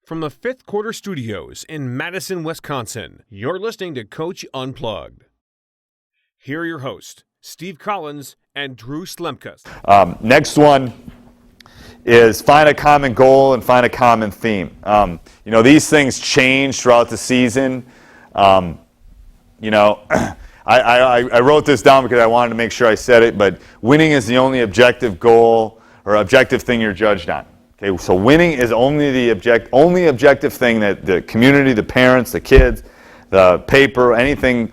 From the Fifth Quarter Studios in Madison, Wisconsin, you're listening to Coach Unplugged. Here are your hosts, Steve Collins and Drew Slemkus. Next one is find a common goal and find a common theme. These things change throughout the season. I wrote this down because I wanted to make sure I said it, but winning is the only objective goal or objective thing you're judged on. Okay, so winning is only the objective thing that the community, the parents, the kids, the paper, anything,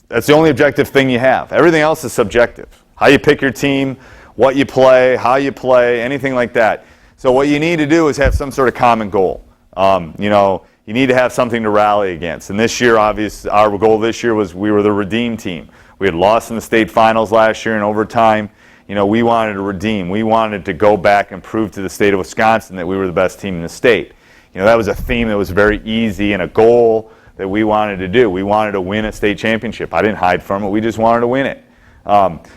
that's the only objective thing you have. Everything else is subjective. How you pick your team, what you play, how you play, anything like that. So what you need to do is have some sort of common goal. You need to have something to rally against. And this year, obviously, our goal this year was we were the redeem team. We had lost in the state finals last year in overtime. We wanted to redeem. We wanted to go back and prove to the state of Wisconsin that we were the best team in the state. That was a theme that was very easy and a goal that we wanted to do. We wanted to win a state championship. I didn't hide from it. We just wanted to win it.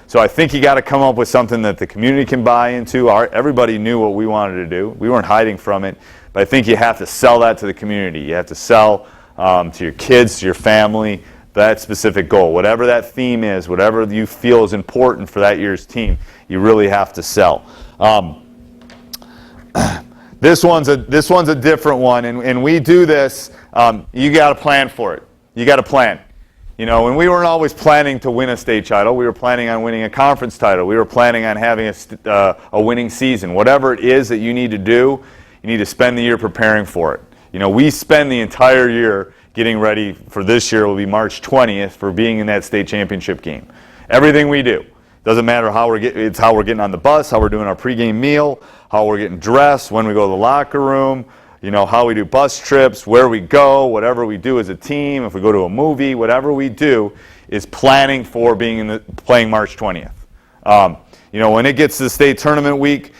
So I think you got to come up with something that the community can buy into. Everybody knew what we wanted to do. We weren't hiding from it. But I think you have to sell that to the community. You have to sell to your kids, to your family, that specific goal. Whatever that theme is, whatever you feel is important for that year's team, you really have to sell. This one's a different one, and we do this. You got to plan for it. You got to plan. And we weren't always planning to win a state title. We were planning on winning a conference title. We were planning on having a winning season. Whatever it is that you need to do, you need to spend the year preparing for it. We spend the entire year getting ready for this year. Will be March 20th for being in that state championship game. Everything we do. Doesn't matter how it's how we're getting on the bus, how we're doing our pregame meal, how we're getting dressed, when we go to the locker room, how we do bus trips, where we go, whatever we do as a team, if we go to a movie, whatever we do is planning for playing March 20th. When it gets to the state tournament week,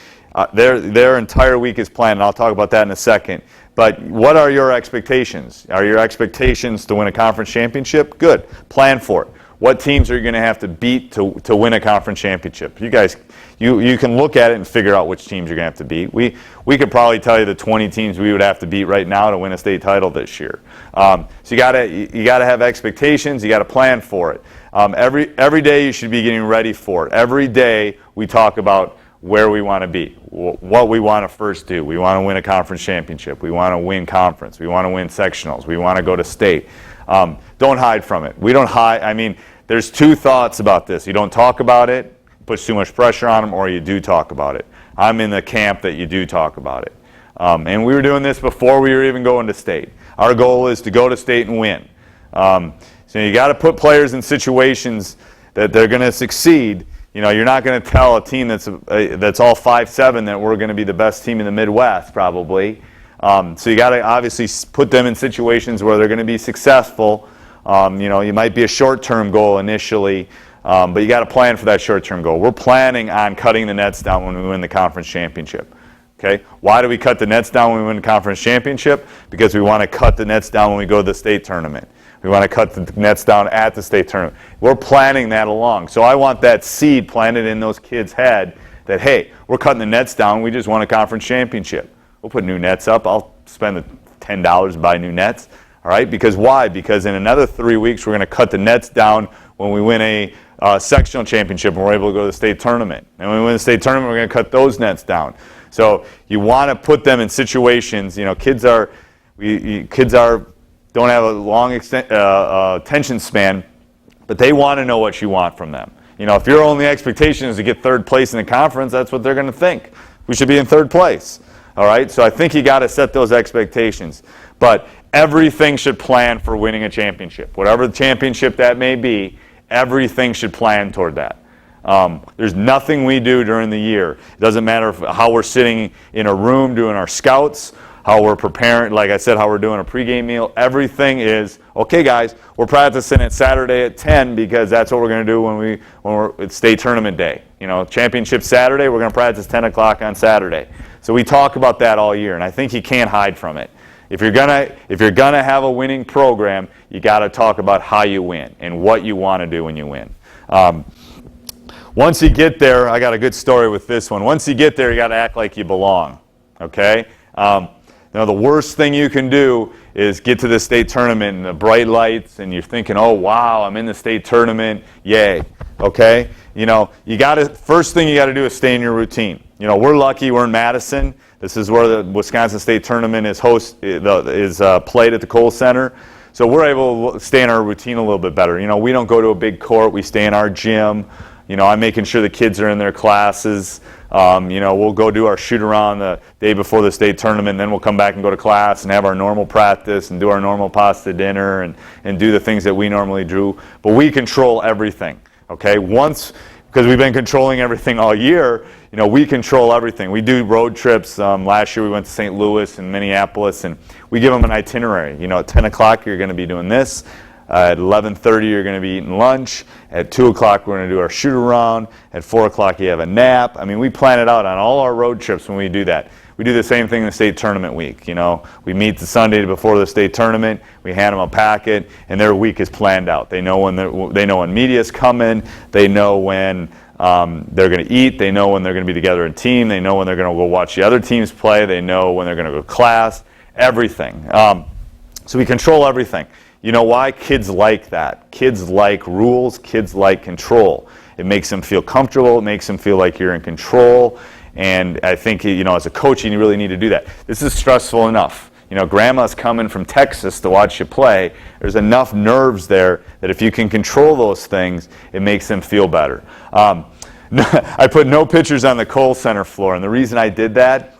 their entire week is planned, and I'll talk about that in a second. But what are your expectations? Are your expectations to win a conference championship? Good. Plan for it. What teams are you going to have to beat to win a conference championship? You guys, you can look at it and figure out which teams you're going to have to beat. We could probably tell you the 20 teams we would have to beat right now to win a state title this year. So you got to have expectations. You got to plan for it. Every day you should be getting ready for it. Every day we talk about where we want to be, what we want to first do. We want to win a conference championship. We want to win conference. We want to win sectionals. We want to go to state. Don't hide from it. We don't hide. There's two thoughts about this. You don't talk about it, puts too much pressure on them, or you do talk about it. I'm in the camp that you do talk about it. And we were doing this before we were even going to state. Our goal is to go to state and win. So you got to put players in situations that they're going to succeed. You're not going to tell a team that's all 5'7" that we're going to be the best team in the Midwest, probably. So you got to obviously put them in situations where they're going to be successful. You might be a short-term goal initially, but you got to plan for that short-term goal. We're planning on cutting the nets down when we win the conference championship. Okay? Why do we cut the nets down when we win the conference championship? Because we want to cut the nets down when we go to the state tournament. We want to cut the nets down at the state tournament. We're planning that along. So I want that seed planted in those kids' head that, hey, we're cutting the nets down. We just won a conference championship. We'll put new nets up. I'll spend the $10 to buy new nets. All right? Because why? Because in another 3 weeks, we're going to cut the nets down when we win a sectional championship and we're able to go to the state tournament. And when we win the state tournament, we're going to cut those nets down. So you want to put them in situations. Kids don't have a long attention span, but they want to know what you want from them. If your only expectation is to get third place in the conference, that's what they're going to think. We should be in third place. All right? So I think you got to set those expectations. But everything should plan for winning a championship. Whatever the championship that may be, everything should plan toward that. There's nothing we do during the year. It doesn't matter how we're sitting in a room doing our scouts, how we're preparing, like I said, how we're doing a pregame meal. Everything is, okay guys, we're practicing it Saturday at 10 because that's what we're going to do when it's state tournament day. Championship Saturday, we're going to practice 10 o'clock on Saturday. So we talk about that all year, and I think you can't hide from it. If you're gonna have a winning program, you got to talk about how you win and what you want to do when you win. Once you get there, I got a good story with this one. Once you get there, you got to act like you belong. Okay? Now, the worst thing you can do is get to the state tournament and the bright lights, and you're thinking, oh, wow, I'm in the state tournament, yay, okay? First thing you got to do is stay in your routine. We're lucky we're in Madison. This is where the Wisconsin State Tournament is played at the Kohl Center. So we're able to stay in our routine a little bit better. We don't go to a big court. We stay in our gym. I'm making sure the kids are in their classes. We'll go do our shoot-around the day before the state tournament, and then we'll come back and go to class and have our normal practice and do our normal pasta dinner and do the things that we normally do. But we control everything, okay? Because we've been controlling everything all year, we control everything. We do road trips. Last year we went to St. Louis and Minneapolis, and we give them an itinerary. At 10 o'clock you're going to be doing this. At 11:30 you're going to be eating lunch. At 2 o'clock we're going to do our shoot-around. At 4 o'clock you have a nap. We plan it out on all our road trips when we do that. We do the same thing in the state tournament week. We meet the Sunday before the state tournament. We hand them a packet, and their week is planned out. They know when media's coming. They know when they're going to eat. They know when they're going to be together in team. They know when they're going to go watch the other teams play. They know when they're going to go to class. Everything. So we control everything. You know why? Kids like that. Kids like rules. Kids like control. It makes them feel comfortable. It makes them feel like you're in control. And I think, as a coach, you really need to do that. This is stressful enough. Grandma's coming from Texas to watch you play. There's enough nerves there that if you can control those things, it makes them feel better. I put no pictures on the Kohl Center floor, and the reason I did that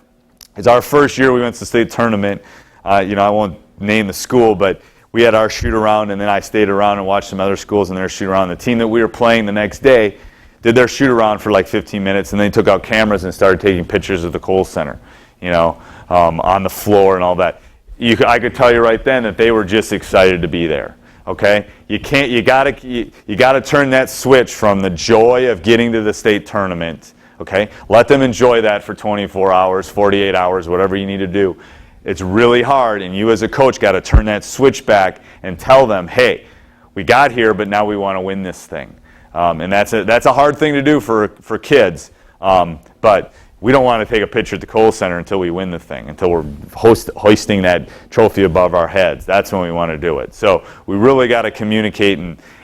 is our first year we went to the state tournament. I won't name the school, but we had our shoot-around, and then I stayed around and watched some other schools and their shoot-around. The team that we were playing the next day did their shoot-around for like 15 minutes, and then they took out cameras and started taking pictures of the Kohl Center, on the floor and all that. I could tell you right then that they were just excited to be there. Okay, you gotta turn that switch from the joy of getting to the state tournament. Okay, let them enjoy that for 24 hours, 48 hours, whatever you need to do. It's really hard, and you as a coach got to turn that switch back and tell them, hey, we got here, but now we want to win this thing. And that's a hard thing to do for kids. But we don't want to take a picture at the Kohl Center until we win the thing, until we're hoisting that trophy above our heads. That's when we want to do it. So we really got to communicate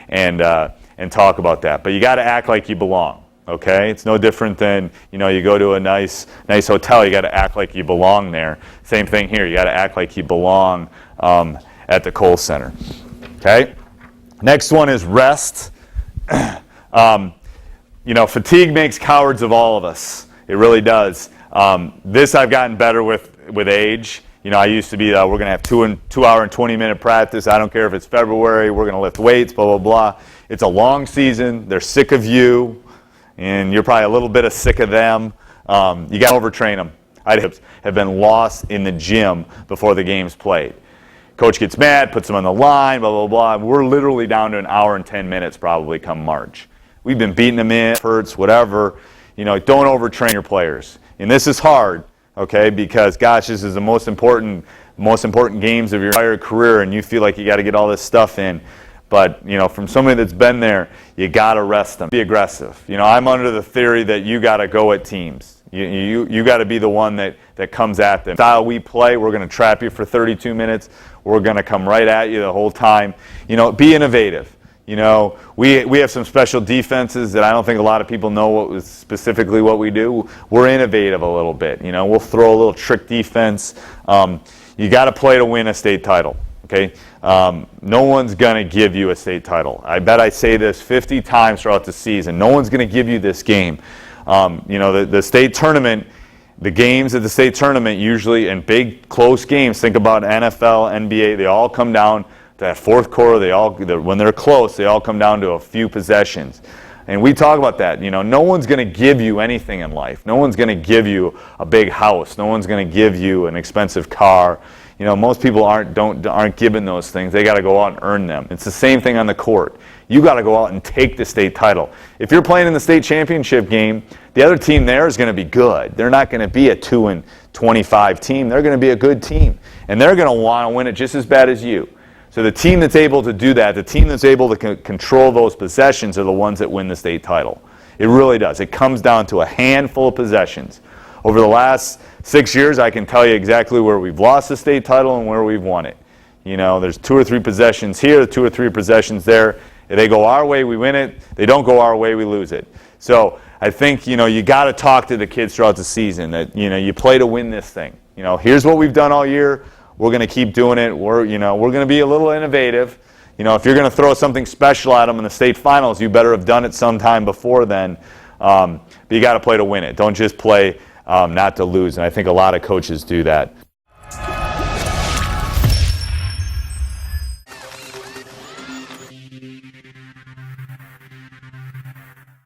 and talk about that. But you got to act like you belong. Okay, it's no different than you go to a nice hotel. You got to act like you belong there. Same thing here. You got to act like you belong at the Kohl Center. Okay. Next one is rest. Fatigue makes cowards of all of us. It really does. This I've gotten better with age. I used to be, we're going to have 2 hour and 20-minute practice. I don't care if it's February. We're going to lift weights, blah, blah, blah. It's a long season. They're sick of you, and you're probably a little bit sick of them. You got to overtrain them. I have been lost in the gym before the game's played. Coach gets mad, puts them on the line, blah, blah, blah. We're literally down to 1 hour and 10 minutes probably come March. We've been beating them in, hurts, whatever. Don't overtrain your players. And this is hard, okay, because, gosh, this is the most important games of your entire career, and you feel like you got to get all this stuff in. But, from somebody that's been there, you got to rest them. Be aggressive. I'm under the theory that you got to go at teams. You got to be the one that comes at them. The style we play, we're going to trap you for 32 minutes. We're going to come right at you the whole time. Be innovative. We have some special defenses that I don't think a lot of people know specifically what we do. We're innovative a little bit. We'll throw a little trick defense. You got to play to win a state title. Okay, no one's going to give you a state title. I bet I say this 50 times throughout the season. No one's going to give you this game. The state tournament, the games at the state tournament usually, and big close games, think about NFL, NBA, they all come down to that fourth quarter. When they're close, they all come down to a few possessions. And we talk about that. No one's going to give you anything in life. No one's going to give you a big house. No one's going to give you an expensive car. Most people aren't given those things. They got to go out and earn them. It's the same thing on the court. You got to go out and take the state title. If you're playing in the state championship game, the other team there is going to be good. They're not going to be a 2-25 team. They're going to be a good team, and they're going to want to win it just as bad as you. So the team that's able to do that, the team that's able to control those possessions, are the ones that win the state title. It really does. It comes down to a handful of possessions over the last 6 years, I can tell you exactly where we've lost the state title and where we've won it. You know, there's 2 or 3 possessions here, 2 or 3 possessions there. If they go our way, we win it. They don't go our way, we lose it. So I think, you know, you got to talk to the kids throughout the season that, you know, you play to win this thing. You know, here's what we've done all year. We're going to keep doing it. We're going to be a little innovative. You know, if you're going to throw something special at them in the state finals, you better have done it sometime before then. But you got to play to win it. Don't just play not to lose. And I think a lot of coaches do that.